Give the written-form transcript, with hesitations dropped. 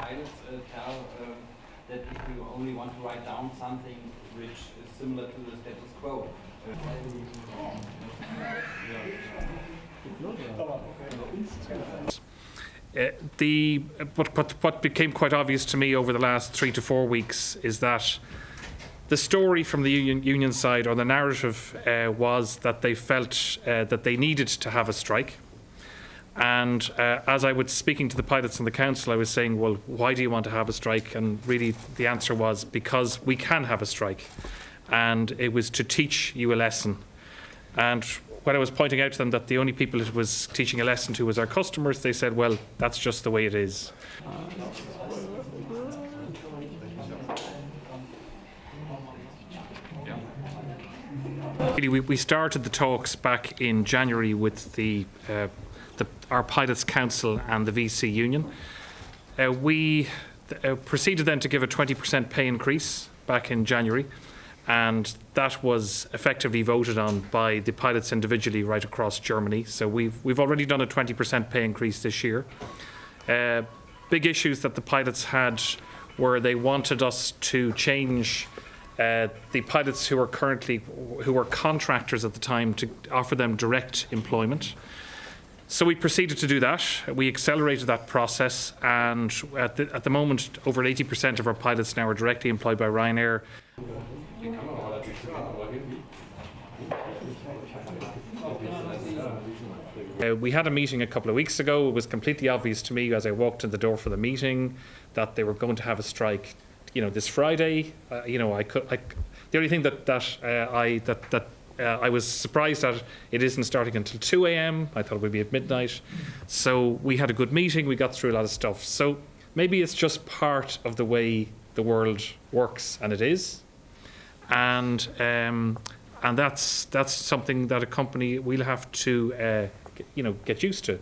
pilots tell that if you only want to write down something which is similar to the status quo. What became quite obvious to me over the last 3 to 4 weeks is that the story from the union side, or the narrative, was that they felt that they needed to have a strike. And as I was speaking to the pilots and the council, I was saying, well, why do you want to have a strike? And really the answer was, because we can have a strike. And it was to teach you a lesson. And when I was pointing out to them that the only people it was teaching a lesson to was our customers, they said, well, that's just the way it is. We started the talks back in January with our Pilots Council and the VC Union. We proceeded then to give a 20% pay increase back in January, and that was effectively voted on by the pilots individually right across Germany. So we've already done a 20% pay increase this year. Big issues that the pilots had were they wanted us to change the pilots who were contractors at the time, to offer them direct employment. So we proceeded to do that. We accelerated that process, and at the moment, over 80% of our pilots now are directly employed by Ryanair. We had a meeting a couple of weeks ago. It was completely obvious to me as I walked in the door for the meeting that they were going to have a strike, this Friday. The only thing I was surprised that it isn't starting until 2 a.m. I thought it would be at midnight. So we had a good meeting. We got through a lot of stuff. So maybe it's just part of the way the world works, and it is. And that's something that a company will have to get used to.